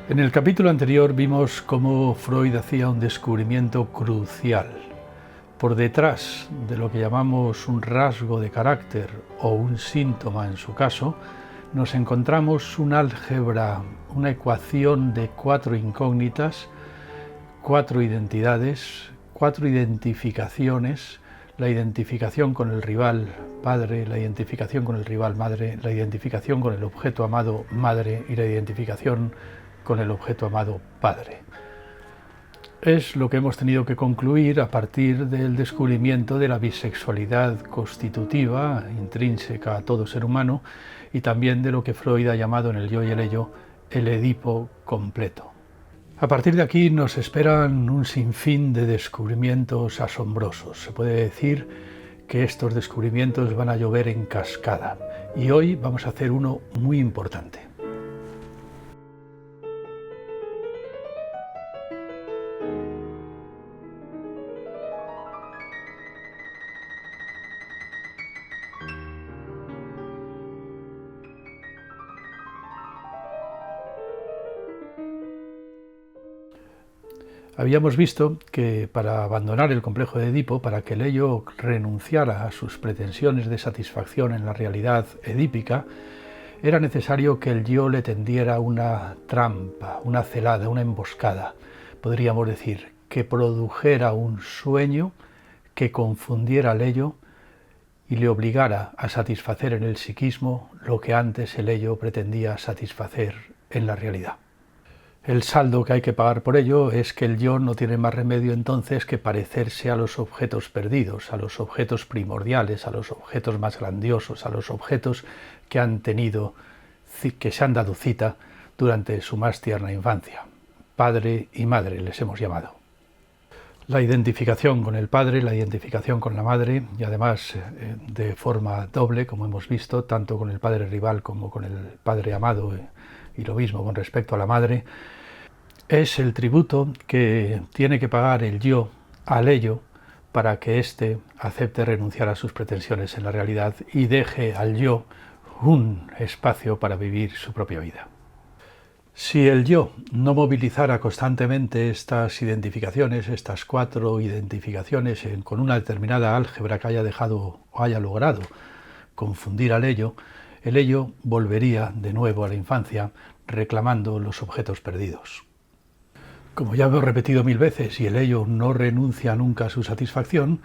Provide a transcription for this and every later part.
En el capítulo anterior vimos cómo Freud hacía un descubrimiento crucial. Por detrás de lo que llamamos un rasgo de carácter o un síntoma en su caso, nos encontramos un álgebra, una ecuación de 4 incógnitas, 4 identidades, 4 identificaciones, la identificación con el rival padre, la identificación con el rival madre, la identificación con el objeto amado madre y la identificación con el objeto amado padre. Es lo que hemos tenido que concluir a partir del descubrimiento de la bisexualidad constitutiva, intrínseca a todo ser humano, y también de lo que Freud ha llamado en el yo y el ello el Edipo completo. A partir de aquí nos esperan un sinfín de descubrimientos asombrosos. Se puede decir que estos descubrimientos van a llover en cascada, y hoy vamos a hacer uno muy importante. Habíamos visto que para abandonar el complejo de Edipo, para que el ello renunciara a sus pretensiones de satisfacción en la realidad edípica, era necesario que el yo le tendiera una trampa, una celada, una emboscada, podríamos decir, que produjera un sueño que confundiera al ello y le obligara a satisfacer en el psiquismo lo que antes el ello pretendía satisfacer en la realidad. El saldo que hay que pagar por ello es que el yo no tiene más remedio entonces que parecerse a los objetos perdidos, a los objetos primordiales, a los objetos más grandiosos, a los objetos que se han dado cita durante su más tierna infancia. Padre y madre les hemos llamado. La identificación con el padre, la identificación con la madre, y además de forma doble, como hemos visto, tanto con el padre rival como con el padre amado, y lo mismo con respecto a la madre, es el tributo que tiene que pagar el yo al ello para que éste acepte renunciar a sus pretensiones en la realidad y deje al yo un espacio para vivir su propia vida. Si el yo no movilizara constantemente estas identificaciones, estas 4 identificaciones con una determinada álgebra que haya dejado o haya logrado confundir al ello, el ello volvería de nuevo a la infancia reclamando los objetos perdidos. Como ya hemos repetido 1000 veces y el ello no renuncia nunca a su satisfacción,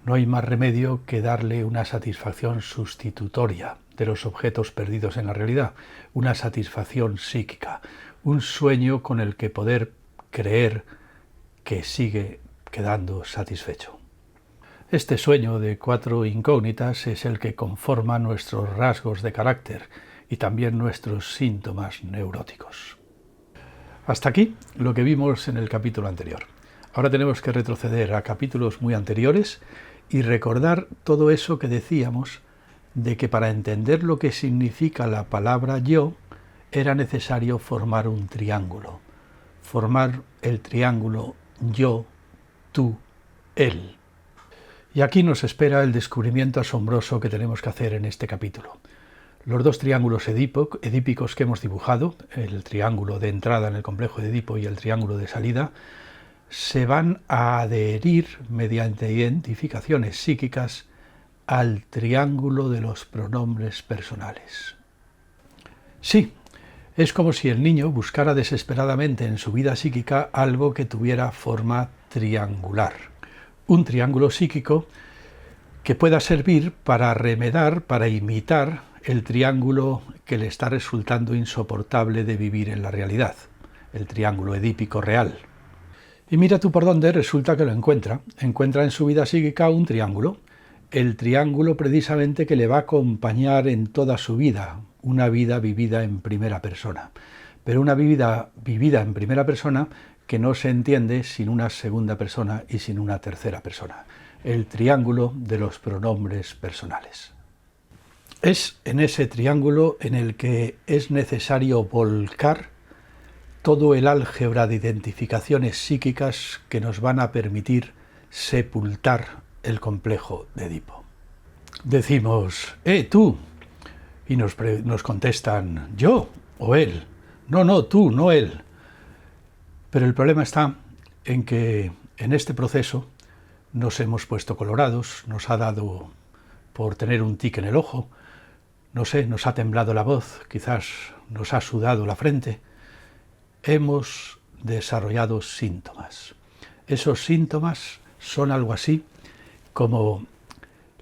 no hay más remedio que darle una satisfacción sustitutoria de los objetos perdidos en la realidad, una satisfacción psíquica, un sueño con el que poder creer que sigue quedando satisfecho. Este sueño de 4 incógnitas es el que conforma nuestros rasgos de carácter y también nuestros síntomas neuróticos. Hasta aquí lo que vimos en el capítulo anterior. Ahora tenemos que retroceder a capítulos muy anteriores y recordar todo eso que decíamos de que para entender lo que significa la palabra yo era necesario formar un triángulo. Formar el triángulo yo, tú, él. Y aquí nos espera el descubrimiento asombroso que tenemos que hacer en este capítulo. Los 2 triángulos edípicos que hemos dibujado, el triángulo de entrada en el complejo de Edipo y el triángulo de salida, se van a adherir mediante identificaciones psíquicas al triángulo de los pronombres personales. Sí, es como si el niño buscara desesperadamente en su vida psíquica algo que tuviera forma triangular. Un triángulo psíquico que pueda servir para remedar, para imitar el triángulo que le está resultando insoportable de vivir en la realidad, el triángulo edípico real. Y mira tú por dónde resulta que lo encuentra en su vida psíquica un triángulo, el triángulo precisamente que le va a acompañar en toda su vida, una vida vivida en primera persona, pero una vida vivida en primera persona que no se entiende sin una segunda persona y sin una tercera persona, el triángulo de los pronombres personales. Es en ese triángulo en el que es necesario volcar todo el álgebra de identificaciones psíquicas que nos van a permitir sepultar el complejo de Edipo. Decimos, tú, y nos contestan, ¿yo o él? No, tú, no él. Pero el problema está en que en este proceso nos hemos puesto colorados, nos ha dado por tener un tic en el ojo, no sé, nos ha temblado la voz, quizás nos ha sudado la frente. Hemos desarrollado síntomas. Esos síntomas son algo así como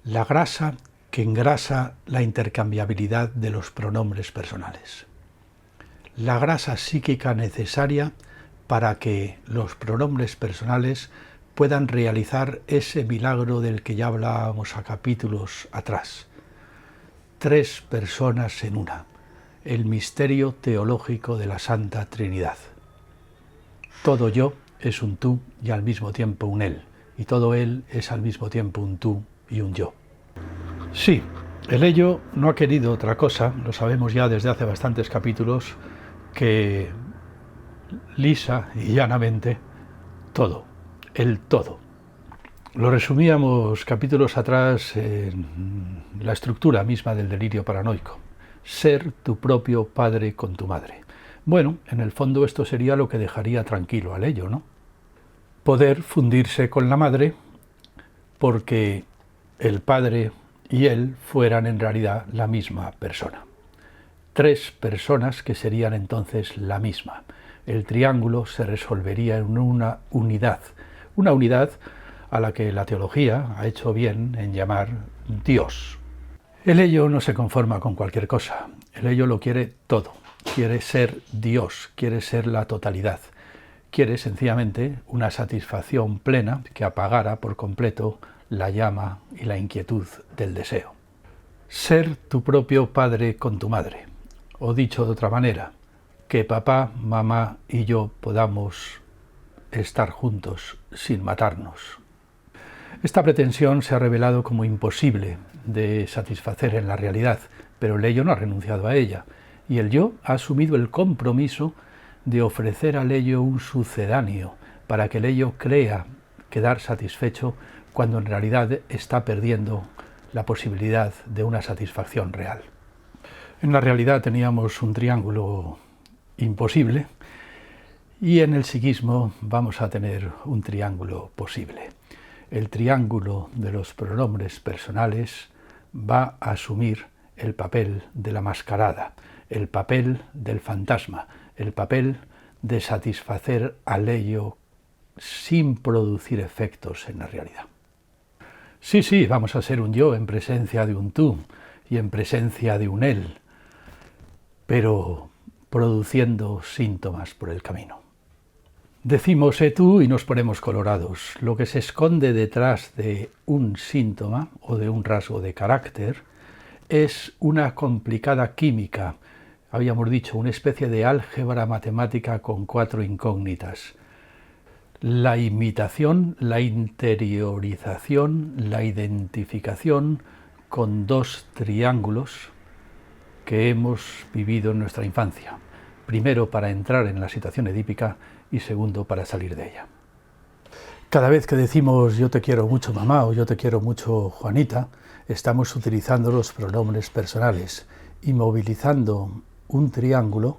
la grasa que engrasa la intercambiabilidad de los pronombres personales. La grasa psíquica necesaria para que los pronombres personales puedan realizar ese milagro del que ya hablábamos a capítulos atrás. 3 personas en una, el misterio teológico de la Santa Trinidad. Todo yo es un tú y al mismo tiempo un él, y todo él es al mismo tiempo un tú y un yo. Sí, el ello no ha querido otra cosa, lo sabemos ya desde hace bastantes capítulos, que lisa y llanamente todo, el todo. Lo resumíamos capítulos atrás en la estructura misma del delirio paranoico. Ser tu propio padre con tu madre. Bueno, en el fondo esto sería lo que dejaría tranquilo al ello, ¿no? Poder fundirse con la madre porque el padre y él fueran en realidad la misma persona. 3 personas que serían entonces la misma. El triángulo se resolvería en una unidad a la que la teología ha hecho bien en llamar Dios. El ello no se conforma con cualquier cosa, el ello lo quiere todo, quiere ser Dios, quiere ser la totalidad, quiere sencillamente una satisfacción plena que apagara por completo la llama y la inquietud del deseo. Ser tu propio padre con tu madre, o dicho de otra manera, que papá, mamá y yo podamos estar juntos sin matarnos. Esta pretensión se ha revelado como imposible de satisfacer en la realidad, pero el ello no ha renunciado a ella, y el yo ha asumido el compromiso de ofrecer al ello un sucedáneo para que el ello crea quedar satisfecho cuando en realidad está perdiendo la posibilidad de una satisfacción real. En la realidad teníamos un triángulo imposible y en el psiquismo vamos a tener un triángulo posible. El triángulo de los pronombres personales va a asumir el papel de la mascarada, el papel del fantasma, el papel de satisfacer al ello sin producir efectos en la realidad. Sí, vamos a ser un yo en presencia de un tú y en presencia de un él, pero produciendo síntomas por el camino. Decimos tú y nos ponemos colorados. Lo que se esconde detrás de un síntoma o de un rasgo de carácter es una complicada química, habíamos dicho, una especie de álgebra matemática con 4 incógnitas. La imitación, la interiorización, la identificación con 2 triángulos que hemos vivido en nuestra infancia. Primero para entrar en la situación edípica y segundo para salir de ella. Cada vez que decimos yo te quiero mucho mamá o yo te quiero mucho Juanita, estamos utilizando los pronombres personales y movilizando un triángulo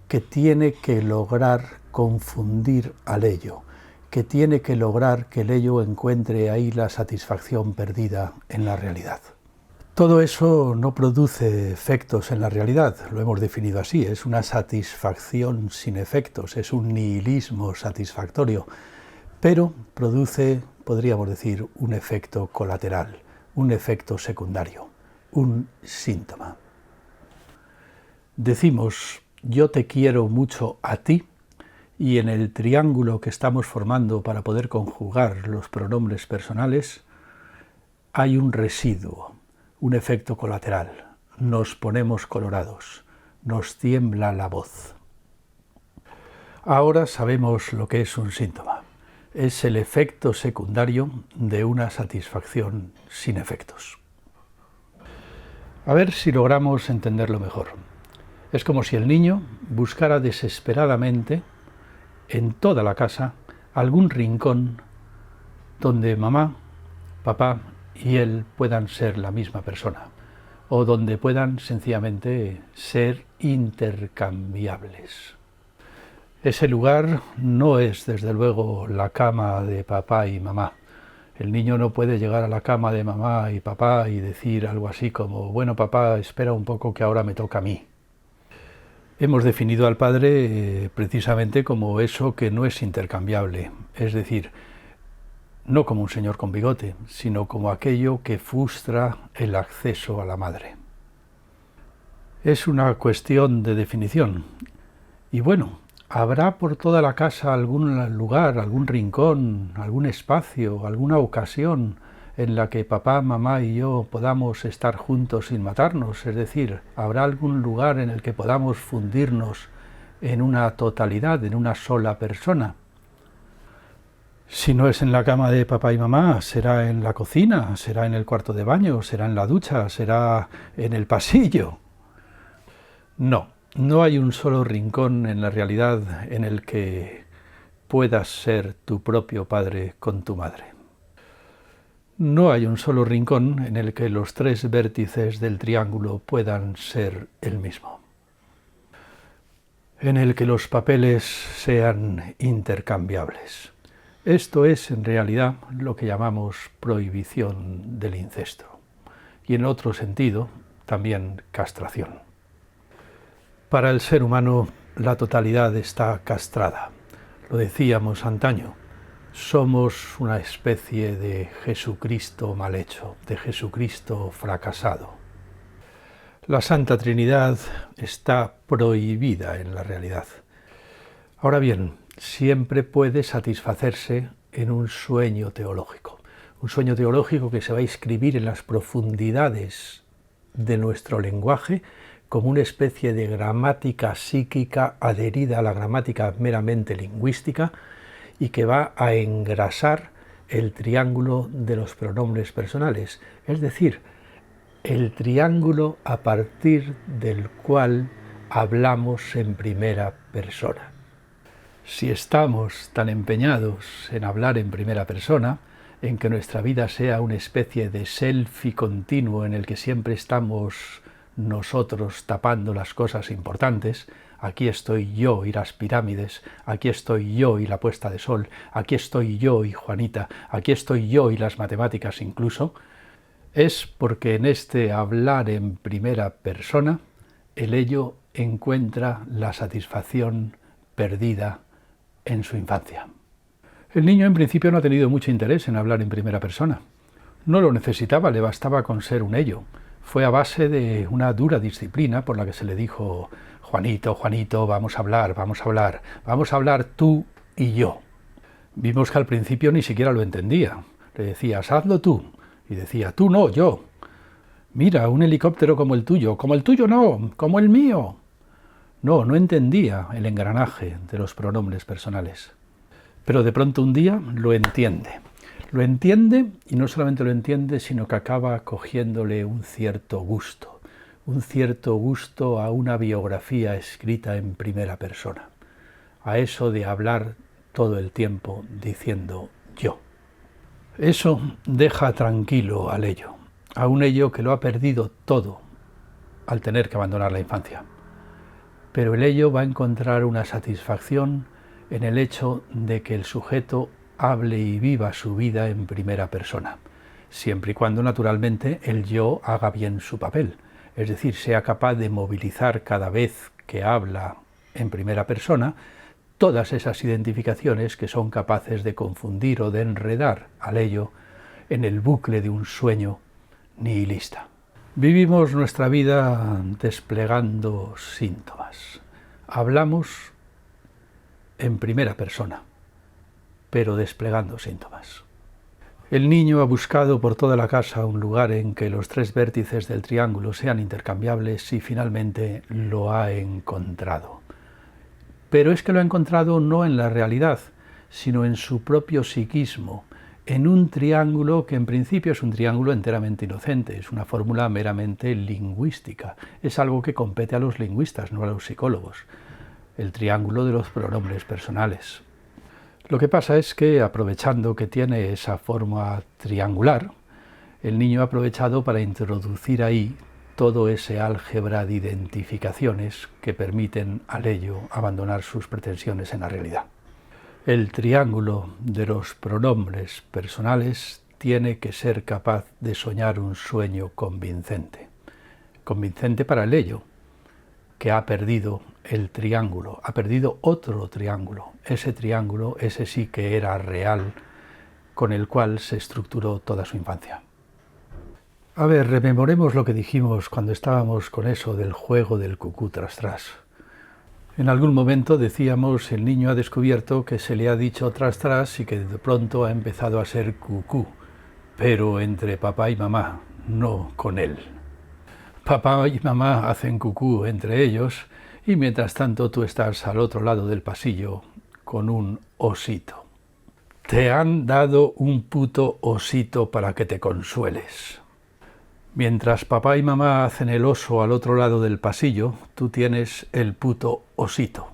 que tiene que lograr confundir al ello, que tiene que lograr que el ello encuentre ahí la satisfacción perdida en la realidad. Todo eso no produce efectos en la realidad, lo hemos definido así, es una satisfacción sin efectos, es un nihilismo satisfactorio, pero produce, podríamos decir, un efecto colateral, un efecto secundario, un síntoma. Decimos, yo te quiero mucho a ti, y en el triángulo que estamos formando para poder conjugar los pronombres personales, hay un residuo, un efecto colateral, nos ponemos colorados, nos tiembla la voz. Ahora sabemos lo que es un síntoma. Es el efecto secundario de una satisfacción sin efectos. A ver si logramos entenderlo mejor. Es como si el niño buscara desesperadamente en toda la casa algún rincón donde mamá, papá y él puedan ser la misma persona, o donde puedan sencillamente ser intercambiables. Ese lugar no es, desde luego, la cama de papá y mamá. El niño no puede llegar a la cama de mamá y papá y decir algo así como, bueno, papá, espera un poco que ahora me toca a mí. Hemos definido al padre precisamente como eso que no es intercambiable, es decir, no como un señor con bigote, sino como aquello que frustra el acceso a la madre. Es una cuestión de definición. Y bueno, habrá por toda la casa algún lugar, algún rincón, algún espacio, alguna ocasión en la que papá, mamá y yo podamos estar juntos sin matarnos, es decir, habrá algún lugar en el que podamos fundirnos en una totalidad, en una sola persona. Si no es en la cama de papá y mamá, será en la cocina, será en el cuarto de baño, será en la ducha, será en el pasillo. No hay un solo rincón en la realidad en el que puedas ser tu propio padre con tu madre. No hay un solo rincón en el que los tres vértices del triángulo puedan ser el mismo, en el que los papeles sean intercambiables. Esto es, en realidad, lo que llamamos prohibición del incesto, y en otro sentido, también castración. Para el ser humano, la totalidad está castrada. Lo decíamos antaño, somos una especie de Jesucristo mal hecho, de Jesucristo fracasado. La Santa Trinidad está prohibida en la realidad. Ahora bien, siempre puede satisfacerse en un sueño teológico que se va a inscribir en las profundidades de nuestro lenguaje como una especie de gramática psíquica adherida a la gramática meramente lingüística y que va a engrasar el triángulo de los pronombres personales, es decir, el triángulo a partir del cual hablamos en primera persona. Si estamos tan empeñados en hablar en primera persona, en que nuestra vida sea una especie de selfie continuo en el que siempre estamos nosotros tapando las cosas importantes, aquí estoy yo y las pirámides, aquí estoy yo y la puesta de sol, aquí estoy yo y Juanita, aquí estoy yo y las matemáticas incluso, es porque en este hablar en primera persona el ello encuentra la satisfacción perdida en su infancia. El niño en principio no ha tenido mucho interés en hablar en primera persona. No lo necesitaba, le bastaba con ser un ello. Fue a base de una dura disciplina por la que se le dijo: Juanito, Juanito, vamos a hablar tú y yo. Vimos que al principio ni siquiera lo entendía. Le decías, hazlo tú, y decía, tú no, yo. Mira, un helicóptero como el tuyo no, como el mío. No entendía el engranaje de los pronombres personales. Pero de pronto un día lo entiende. Lo entiende y no solamente lo entiende, sino que acaba cogiéndole un cierto gusto a una biografía escrita en primera persona, a eso de hablar todo el tiempo diciendo yo. Eso deja tranquilo al ello, a un ello que lo ha perdido todo al tener que abandonar la infancia. Pero el ello va a encontrar una satisfacción en el hecho de que el sujeto hable y viva su vida en primera persona, siempre y cuando naturalmente el yo haga bien su papel, es decir, sea capaz de movilizar cada vez que habla en primera persona todas esas identificaciones que son capaces de confundir o de enredar al ello en el bucle de un sueño nihilista. Vivimos nuestra vida desplegando síntomas. Hablamos en primera persona, pero desplegando síntomas. El niño ha buscado por toda la casa un lugar en que los tres vértices del triángulo sean intercambiables y finalmente lo ha encontrado. Pero es que lo ha encontrado no en la realidad, sino en su propio psiquismo, en un triángulo que en principio es un triángulo enteramente inocente, es una fórmula meramente lingüística, es algo que compete a los lingüistas, no a los psicólogos, el triángulo de los pronombres personales. Lo que pasa es que, aprovechando que tiene esa forma triangular, el niño ha aprovechado para introducir ahí todo ese álgebra de identificaciones que permiten al ello abandonar sus pretensiones en la realidad. El triángulo de los pronombres personales tiene que ser capaz de soñar un sueño convincente. Convincente para el ello, que ha perdido el triángulo, ha perdido otro triángulo, ese sí que era real, con el cual se estructuró toda su infancia. A ver, rememoremos lo que dijimos cuando estábamos con eso del juego del cucú tras tras. En algún momento decíamos, el niño ha descubierto que se le ha dicho tras tras y que de pronto ha empezado a ser cucú, pero entre papá y mamá, no con él. Papá y mamá hacen cucú entre ellos y mientras tanto tú estás al otro lado del pasillo con un osito. Te han dado un puto osito para que te consueles. Mientras papá y mamá hacen el oso al otro lado del pasillo, tú tienes el puto osito.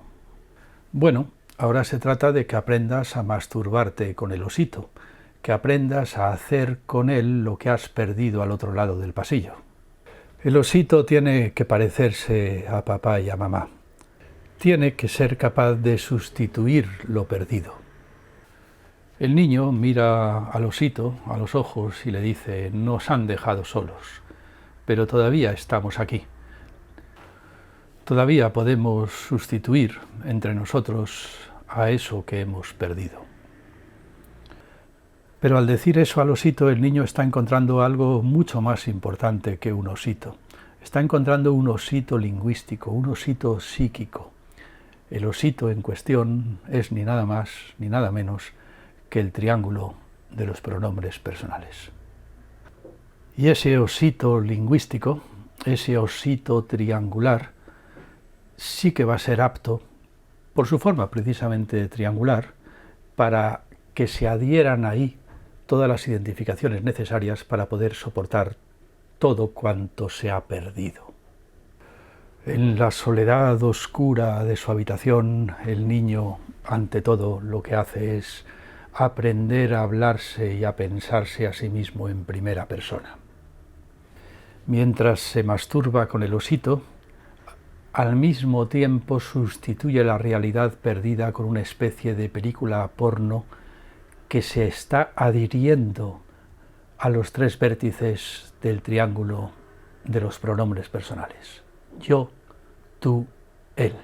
Bueno, ahora se trata de que aprendas a masturbarte con el osito, que aprendas a hacer con él lo que has perdido al otro lado del pasillo. El osito tiene que parecerse a papá y a mamá. Tiene que ser capaz de sustituir lo perdido. El niño mira al osito a los ojos y le dice: nos han dejado solos, pero todavía estamos aquí. Todavía podemos sustituir entre nosotros a eso que hemos perdido. Pero al decir eso al osito, el niño está encontrando algo mucho más importante que un osito. Está encontrando un osito lingüístico, un osito psíquico. El osito en cuestión es ni nada más ni nada menos que el triángulo de los pronombres personales. Y ese osito lingüístico, ese osito triangular, sí que va a ser apto, por su forma precisamente triangular, para que se adhieran ahí todas las identificaciones necesarias para poder soportar todo cuanto se ha perdido. En la soledad oscura de su habitación, el niño, ante todo, lo que hace es aprender a hablarse y a pensarse a sí mismo en primera persona. Mientras se masturba con el osito, al mismo tiempo sustituye la realidad perdida con una especie de película porno que se está adhiriendo a los tres vértices del triángulo de los pronombres personales. Yo, tú, él.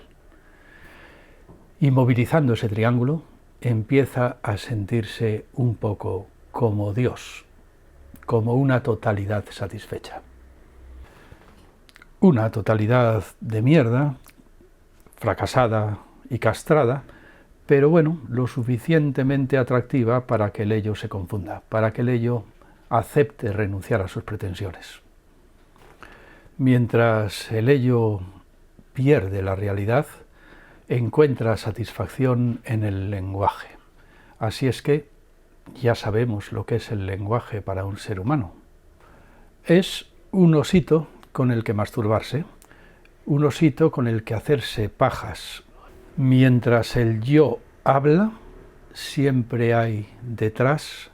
Y movilizando ese triángulo, empieza a sentirse un poco como Dios, como una totalidad satisfecha. Una totalidad de mierda, fracasada y castrada, pero bueno, lo suficientemente atractiva para que el ello se confunda, para que el ello acepte renunciar a sus pretensiones. Mientras el ello pierde la realidad, encuentra satisfacción en el lenguaje. Así es que ya sabemos lo que es el lenguaje para un ser humano. Es un osito con el que masturbarse, un osito con el que hacerse pajas. Mientras el yo habla, siempre hay detrás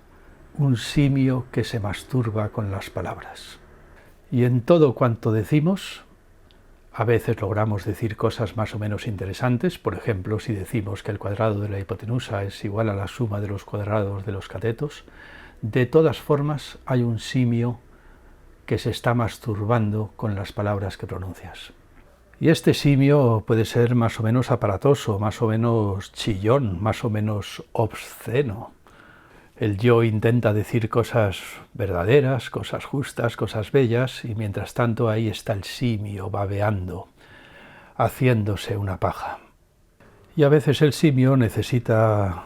un simio que se masturba con las palabras. Y en todo cuanto decimos, a veces logramos decir cosas más o menos interesantes. Por ejemplo, si decimos que el cuadrado de la hipotenusa es igual a la suma de los cuadrados de los catetos, de todas formas hay un simio que se está masturbando con las palabras que pronuncias. Y este simio puede ser más o menos aparatoso, más o menos chillón, más o menos obsceno. El yo intenta decir cosas verdaderas, cosas justas, cosas bellas, y mientras tanto ahí está el simio babeando, haciéndose una paja. Y a veces el simio necesita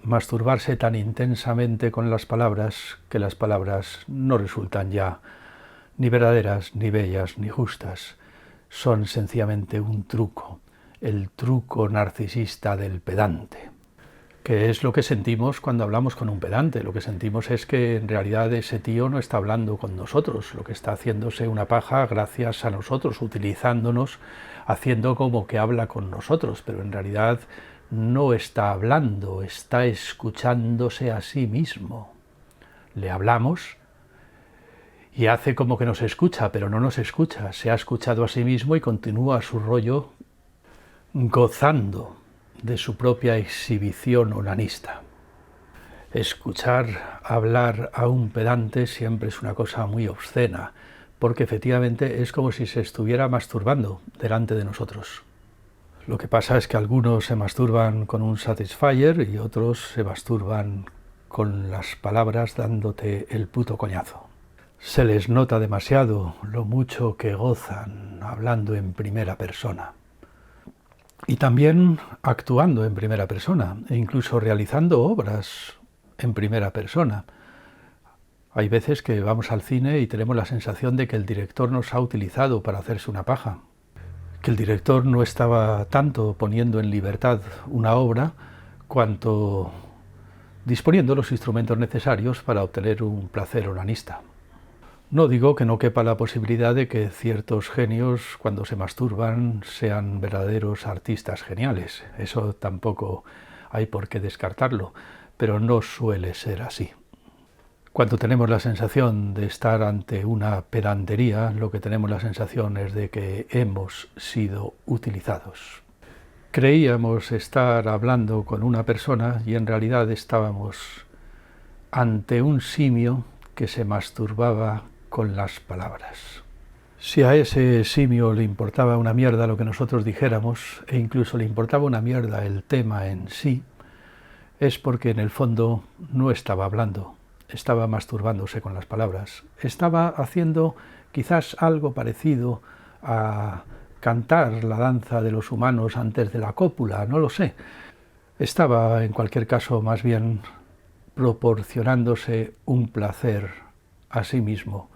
masturbarse tan intensamente con las palabras que las palabras no resultan ya ni verdaderas, ni bellas, ni justas. Son sencillamente un truco, el truco narcisista del pedante. ¿Qué es lo que sentimos cuando hablamos con un pedante? Lo que sentimos es que en realidad ese tío no está hablando con nosotros, lo que está haciéndose una paja gracias a nosotros, utilizándonos, haciendo como que habla con nosotros, pero en realidad no está hablando, está escuchándose a sí mismo. Le hablamos y hace como que nos escucha, pero no nos escucha. Se ha escuchado a sí mismo y continúa su rollo gozando de su propia exhibición onanista. Escuchar hablar a un pedante siempre es una cosa muy obscena, porque efectivamente es como si se estuviera masturbando delante de nosotros. Lo que pasa es que algunos se masturban con un Satisfyer y otros se masturban con las palabras dándote el puto coñazo. Se les nota demasiado lo mucho que gozan hablando en primera persona. Y también actuando en primera persona e incluso realizando obras en primera persona. Hay veces que vamos al cine y tenemos la sensación de que el director nos ha utilizado para hacerse una paja, que el director no estaba tanto poniendo en libertad una obra cuanto disponiendo los instrumentos necesarios para obtener un placer onanista. No digo que no quepa la posibilidad de que ciertos genios, cuando se masturban, sean verdaderos artistas geniales. Eso tampoco hay por qué descartarlo, pero no suele ser así. Cuando tenemos la sensación de estar ante una pedantería, lo que tenemos la sensación es de que hemos sido utilizados. Creíamos estar hablando con una persona y en realidad estábamos ante un simio que se masturbaba con las palabras. Si a ese simio le importaba una mierda lo que nosotros dijéramos, e incluso le importaba una mierda el tema en sí, es porque en el fondo no estaba hablando, estaba masturbándose con las palabras. Estaba haciendo quizás algo parecido a cantar la danza de los humanos antes de la cópula, no lo sé. Estaba, en cualquier caso, más bien proporcionándose un placer a sí mismo,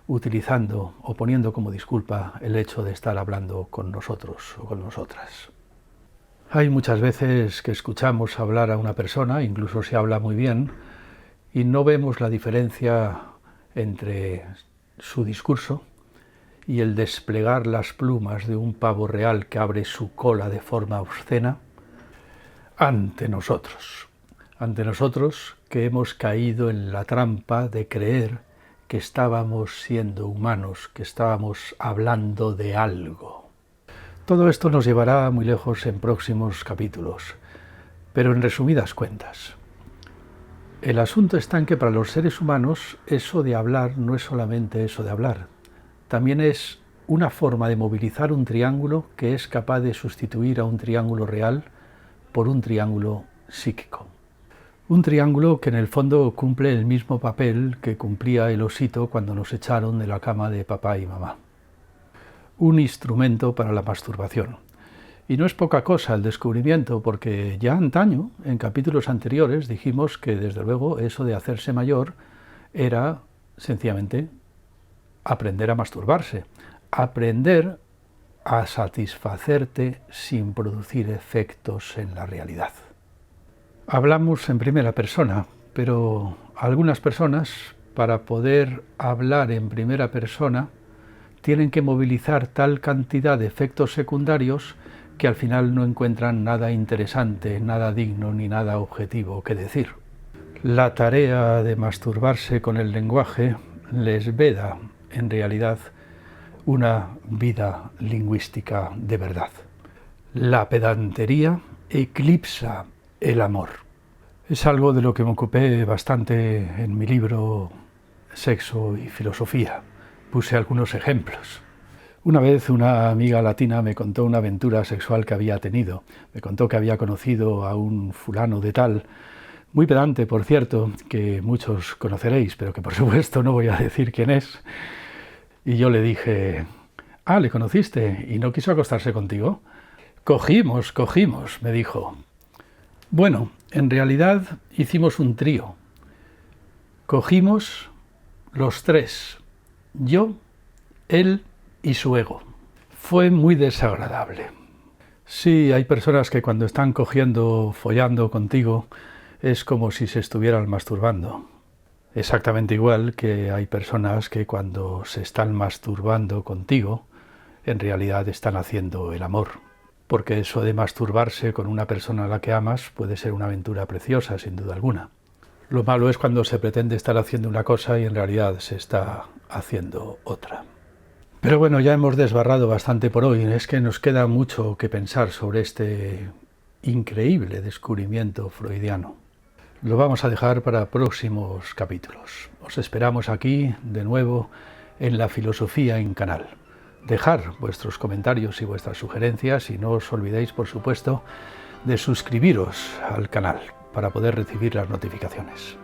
utilizando o poniendo como disculpa el hecho de estar hablando con nosotros o con nosotras. Hay muchas veces que escuchamos hablar a una persona, incluso se habla muy bien, y no vemos la diferencia entre su discurso y el desplegar las plumas de un pavo real que abre su cola de forma obscena ante nosotros que hemos caído en la trampa de creer que estábamos siendo humanos, que estábamos hablando de algo. Todo esto nos llevará muy lejos en próximos capítulos, pero en resumidas cuentas, el asunto está en que para los seres humanos eso de hablar no es solamente eso de hablar, también es una forma de movilizar un triángulo que es capaz de sustituir a un triángulo real por un triángulo psíquico. Un triángulo que en el fondo cumple el mismo papel que cumplía el osito cuando nos echaron de la cama de papá y mamá. Un instrumento para la masturbación. Y no es poca cosa el descubrimiento, porque ya antaño, en capítulos anteriores, dijimos que desde luego eso de hacerse mayor era sencillamente aprender a masturbarse, aprender a satisfacerte sin producir efectos en la realidad. Hablamos en primera persona, pero algunas personas, para poder hablar en primera persona, tienen que movilizar tal cantidad de efectos secundarios que al final no encuentran nada interesante, nada digno ni nada objetivo que decir. La tarea de masturbarse con el lenguaje les veda, en realidad, una vida lingüística de verdad. La pedantería eclipsa el amor. Es algo de lo que me ocupé bastante en mi libro Sexo y Filosofía. Puse algunos ejemplos. Una vez una amiga latina me contó una aventura sexual que había tenido. Me contó que había conocido a un fulano de tal, muy pedante, por cierto, que muchos conoceréis, pero que por supuesto no voy a decir quién es. Y yo le dije, ¿le conociste y no quiso acostarse contigo? Cogimos, me dijo. Bueno, en realidad hicimos un trío. Cogimos los tres, yo, él y su ego. Fue muy desagradable. Sí, hay personas que cuando están cogiendo, follando contigo, es como si se estuvieran masturbando. Exactamente igual que hay personas que cuando se están masturbando contigo, en realidad están haciendo el amor. Porque eso de masturbarse con una persona a la que amas puede ser una aventura preciosa, sin duda alguna. Lo malo es cuando se pretende estar haciendo una cosa y en realidad se está haciendo otra. Pero bueno, ya hemos desbarrado bastante por hoy. Es que nos queda mucho que pensar sobre este increíble descubrimiento freudiano. Lo vamos a dejar para próximos capítulos. Os esperamos aquí de nuevo en La Filosofía en Canal. Dejar vuestros comentarios y vuestras sugerencias y no os olvidéis, por supuesto, de suscribiros al canal para poder recibir las notificaciones.